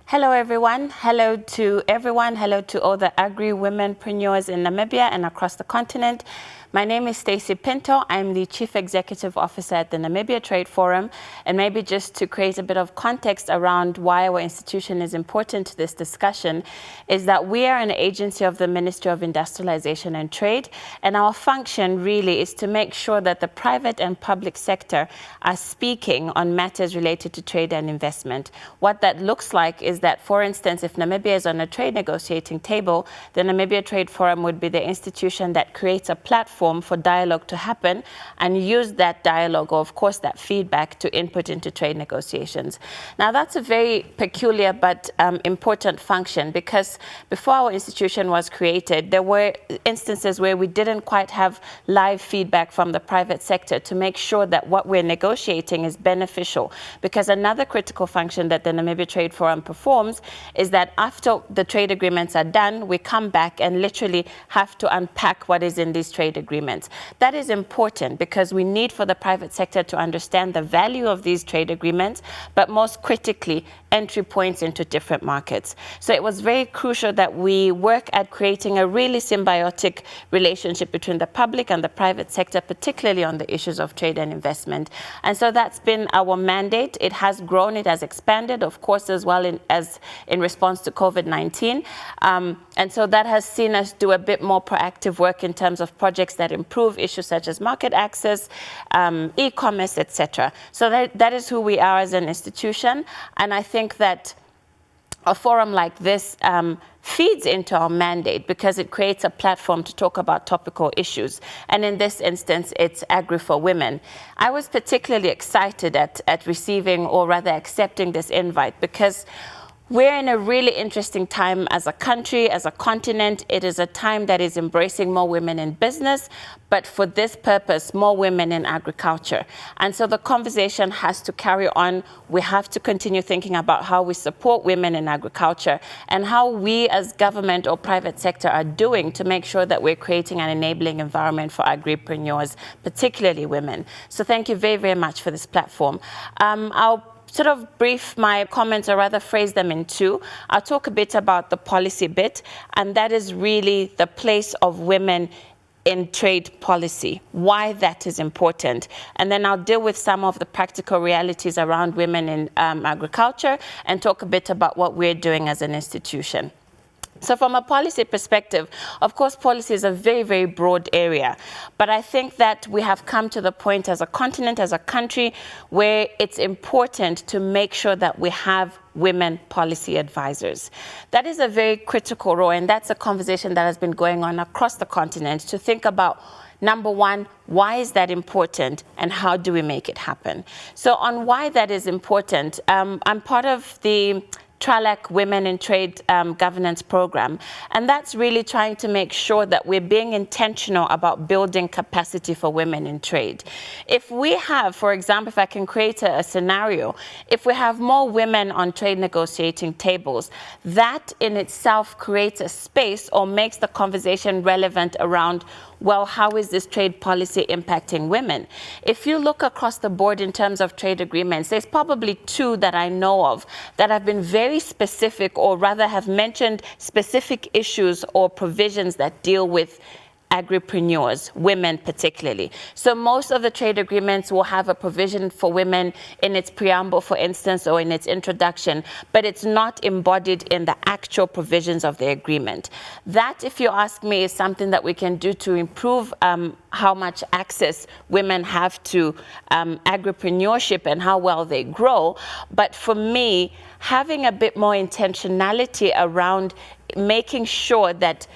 Hello everyone, hello to everyone, hello to all the agri-womenpreneurs in Namibia and across the continent. My name is Stacey Pinto. I'm the Chief Executive Officer at the Namibia Trade Forum. And maybe just to create a bit of context around why our institution is important to this discussion is that we are an agency of the Ministry of Industrialization and Trade. And our function really is to make sure that the private and public sector are speaking on matters related to trade and investment. What that looks like is that, for instance, if Namibia is on a trade negotiating table, the Namibia Trade Forum would be the institution that creates a platform for dialogue to happen and use that dialogue, or of course that feedback, to input into trade negotiations. Now that's a very peculiar but important function, because before our institution was created, there were instances where we didn't quite have live feedback from the private sector to make sure that what we're negotiating is beneficial. Because another critical function that the Namibia Trade Forum performs is that after the trade agreements are done, we come back and literally have to unpack what is in these trade agreements. That is important because we need for the private sector to understand the value of these trade agreements, but most critically, entry points into different markets. So it was very crucial that we work at creating a really symbiotic relationship between the public and the private sector, particularly on the issues of trade and investment. And so that's been our mandate. It has grown, it has expanded, of course, as well as in response to COVID-19. And so that has seen us do a bit more proactive work in terms of projects that improve issues such as market access, e-commerce, etc. So that is who we are as an institution. And I think that a forum like this feeds into our mandate because it creates a platform to talk about topical issues. And in this instance, it's Agri4Women. I was particularly excited at receiving, or rather accepting, this invite because we're in a really interesting time as a country, as a continent. It is a time that is embracing more women in business, but for this purpose, more women in agriculture. And so the conversation has to carry on. We have to continue thinking about how we support women in agriculture and how we as government or private sector are doing to make sure that we're creating an enabling environment for agripreneurs, particularly women. So thank you very, very much for this platform. I'll sort of brief my comments, or rather phrase them in two. I'll talk a bit about the policy bit, and that is really the place of women in trade policy, why that is important. And then I'll deal with some of the practical realities around women in agriculture and talk a bit about what we're doing as an institution. So from a policy perspective, of course, policy is a very, very broad area. But I think that we have come to the point as a continent, as a country, where it's important to make sure that we have women policy advisors. That is a very critical role, and that's a conversation that has been going on across the continent to think about, number one, why is that important and how do we make it happen? So on why that is important, I'm part of the TRALAC Women in Trade Governance Program. And that's really trying to make sure that we're being intentional about building capacity for women in trade. If we have, for example, if I can create a scenario, if we have more women on trade negotiating tables, that in itself creates a space or makes the conversation relevant around, well, how is this trade policy impacting women? If you look across the board in terms of trade agreements, there's probably two that I know of that have been very specific, or rather have mentioned specific issues or provisions that deal with agripreneurs, women particularly. So most of the trade agreements will have a provision for women in its preamble, for instance, or in its introduction, but it's not embodied in the actual provisions of the agreement. That, if you ask me, is something that we can do to improve how much access women have to agripreneurship and how well they grow. But for me, having a bit more intentionality around making sure that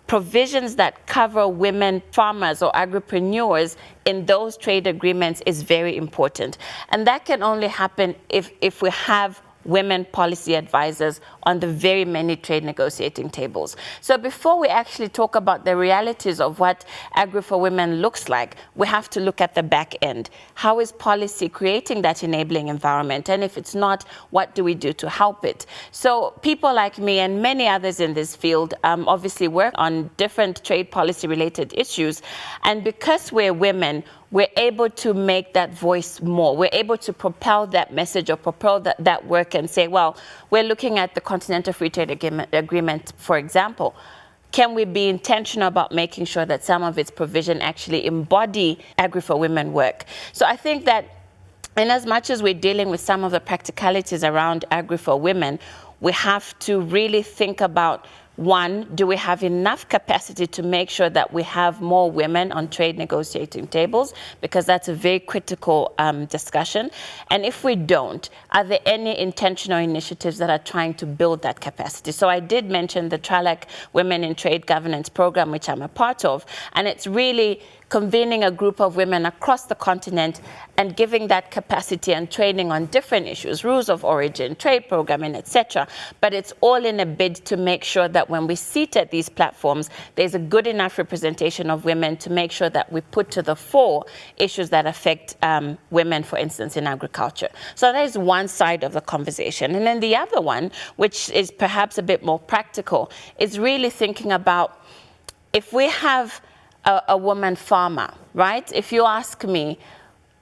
provisions that cover women farmers or agripreneurs in those trade agreements is very important. And that can only happen if we have women policy advisors on the very many trade negotiating tables. So before we actually talk about the realities of what Agri4Women looks like, we have to look at the back end. How is policy creating that enabling environment? And if it's not, what do we do to help it? So people like me and many others in this field obviously work on different trade policy related issues. And because we're women, we're able to make that voice more. We're able to propel that message or propel that work and say, well, we're looking at the Continental Free Trade Agreement, for example. Can we be intentional about making sure that some of its provision actually embody Agri4Women work? So I think that in as much as we're dealing with some of the practicalities around Agri4Women, we have to really think about, one, do we have enough capacity to make sure that we have more women on trade negotiating tables? Because that's a very critical discussion. And if we don't, are there any intentional initiatives that are trying to build that capacity? So I did mention the TRALAC Women in Trade Governance program, which I'm a part of, and it's really convening a group of women across the continent and giving that capacity and training on different issues, rules of origin, trade programming, etc. But it's all in a bid to make sure that when we sit at these platforms, there's a good enough representation of women to make sure that we put to the fore issues that affect women, for instance, in agriculture. So that is one side of the conversation. And then the other one, which is perhaps a bit more practical, is really thinking about if we have a woman farmer, right? If you ask me,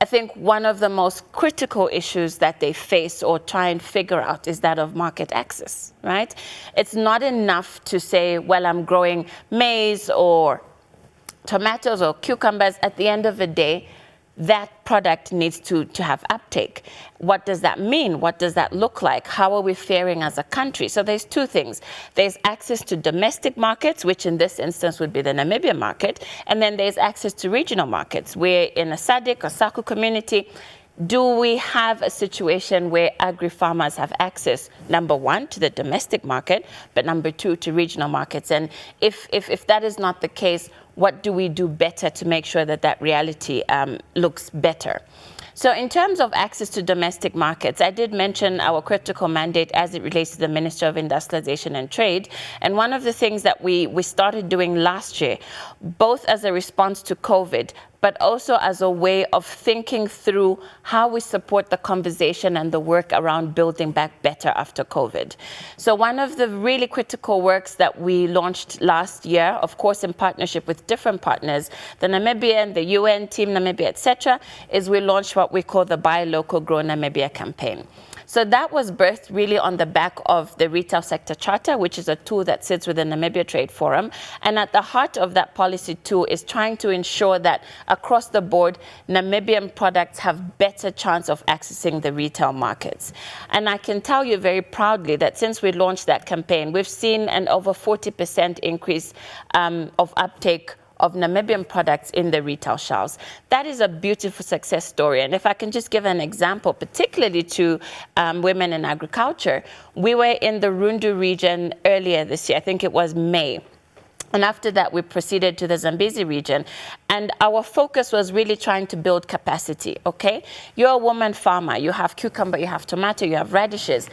I think one of the most critical issues that they face or try and figure out is that of market access, right? It's not enough to say, well, I'm growing maize or tomatoes or cucumbers. At the end of the day, that product needs to have uptake. What does that mean? What does that look like? How are we faring as a country? So there's two things. There's access to domestic markets, which in this instance would be the Namibian market, and then there's access to regional markets. We're in a SADC or SACU community. Do we have a situation where agri-farmers have access, number one, to the domestic market, but number two, to regional markets? And if that is not the case, what do we do better to make sure that that reality looks better? So in terms of access to domestic markets, I did mention our critical mandate as it relates to the Minister of Industrialization and Trade. And one of the things that we started doing last year, both as a response to COVID, but also as a way of thinking through how we support the conversation and the work around building back better after COVID. So one of the really critical works that we launched last year, of course in partnership with different partners, the Namibian, the UN, Team Namibia, etc., is we launched what we call the Buy Local, Grow Namibia campaign. So that was birthed really on the back of the Retail Sector Charter, which is a tool that sits within the Namibia Trade Forum. And at the heart of that policy tool is trying to ensure that across the board, Namibian products have better chance of accessing the retail markets. And I can tell you very proudly that since we launched that campaign, we've seen an over 40% increase of uptake of Namibian products in the retail shelves. That is a beautiful success story. And if I can just give an example, particularly to women in agriculture, we were in the Rundu region earlier this year, I think it was May. And after that, we proceeded to the Zambezi region. And our focus was really trying to build capacity, okay? You're a woman farmer, you have cucumber, you have tomato, you have radishes.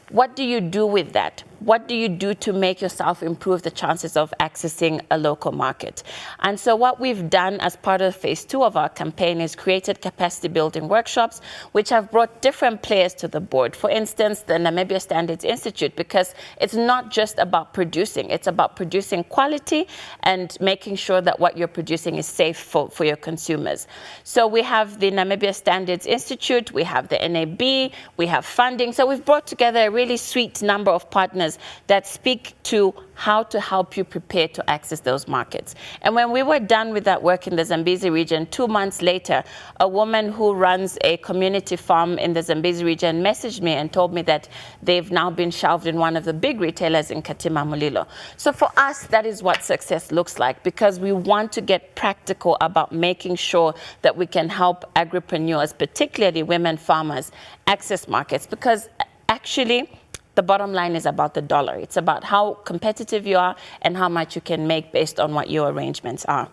What do you do with that? What do you do to make yourself improve the chances of accessing a local market? And so what we've done as part of phase 2 of our campaign is created capacity building workshops, which have brought different players to the board. For instance, the Namibia Standards Institute, because it's not just about producing, it's about producing quality and making sure that what you're producing is safe for your consumers. So we have the Namibia Standards Institute, we have the NAB, we have funding. So we've brought together a really sweet number of partners that speak to how to help you prepare to access those markets. And when we were done with that work in the Zambezi region, 2 months later, a woman who runs a community farm in the Zambezi region messaged me and told me that they've now been shelved in one of the big retailers in Katima Mulilo. So for us, that is what success looks like, because we want to get practical about making sure that we can help agripreneurs, particularly women farmers, access markets, because actually, the bottom line is about the dollar. It's about how competitive you are and how much you can make based on what your arrangements are.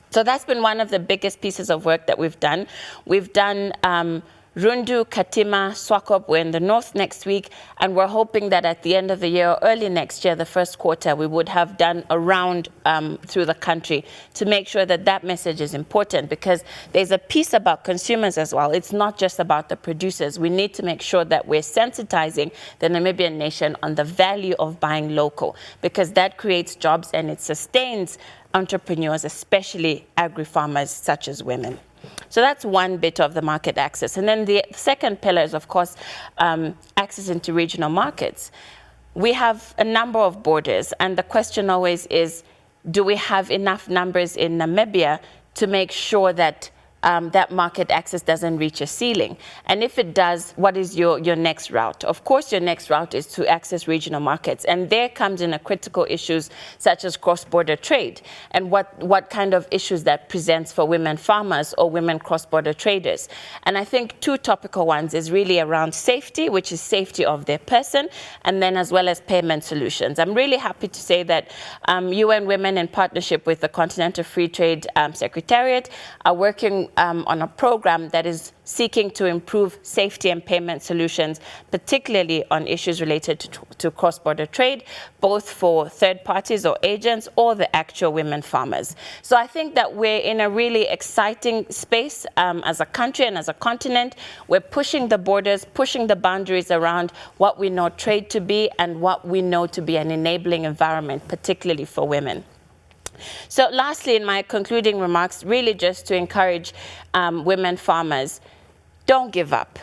So that's been one of the biggest pieces of work that we've done. We've done Rundu, Katima, Swakop, we're in the north next week, and we're hoping that at the end of the year, or early next year, the first quarter, we would have done a round through the country to make sure that that message is important, because there's a piece about consumers as well. It's not just about the producers. We need to make sure that we're sensitizing the Namibian nation on the value of buying local, because that creates jobs and it sustains entrepreneurs, especially agri-farmers such as women. So that's one bit of the market access. And then the second pillar is, of course, access into regional markets. We have a number of borders, and the question always is, do we have enough numbers in Namibia to make sure that that market access doesn't reach a ceiling? And if it does, what is your next route? Of course, your next route is to access regional markets. And there comes in a critical issues such as cross-border trade, and what kind of issues that presents for women farmers or women cross-border traders. And I think two topical ones is really around safety, which is safety of their person, and then as well as payment solutions. I'm really happy to say that UN Women, in partnership with the Continental Free Trade Secretariat, are working on a program that is seeking to improve safety and payment solutions, particularly on issues related to cross-border trade, both for third parties or agents or the actual women farmers. So I think that we're in a really exciting space as a country and as a continent. We're pushing the borders, pushing the boundaries around what we know trade to be and what we know to be an enabling environment, particularly for women. So lastly, in my concluding remarks, really just to encourage women farmers, don't give up.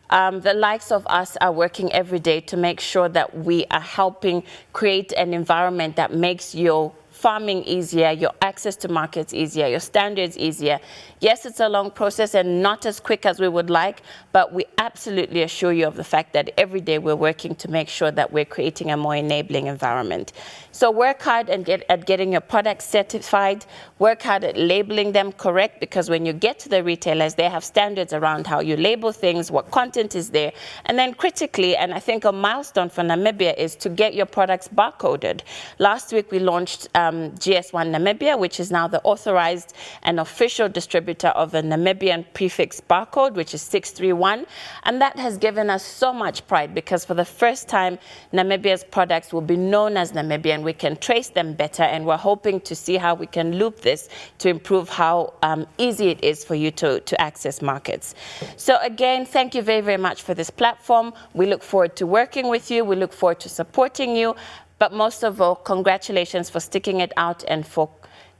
The likes of us are working every day to make sure that we are helping create an environment that makes your farming easier, your access to markets easier, your standards easier. Yes, it's a long process and not as quick as we would like, but we absolutely assure you of the fact that every day we're working to make sure that we're creating a more enabling environment. So work hard and at getting your products certified, work hard at labeling them correct, because when you get to the retailers, they have standards around how you label things, what content is there. And then critically, and I think a milestone for Namibia, is to get your products barcoded. Last week we launched GS1 Namibia, which is now the authorized and official distributor of the Namibian prefix barcode, which is 631. And that has given us so much pride, because for the first time, Namibia's products will be known as Namibian. We can trace them better, and we're hoping to see how we can loop this to improve how easy it is for you to access markets. So again, thank you very, very much for this platform. We look forward to working with you. We look forward to supporting you. But most of all, congratulations for sticking it out and for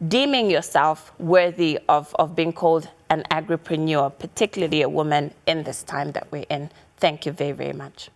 deeming yourself worthy of being called an agripreneur, particularly a woman in this time that we're in. Thank you very, very much.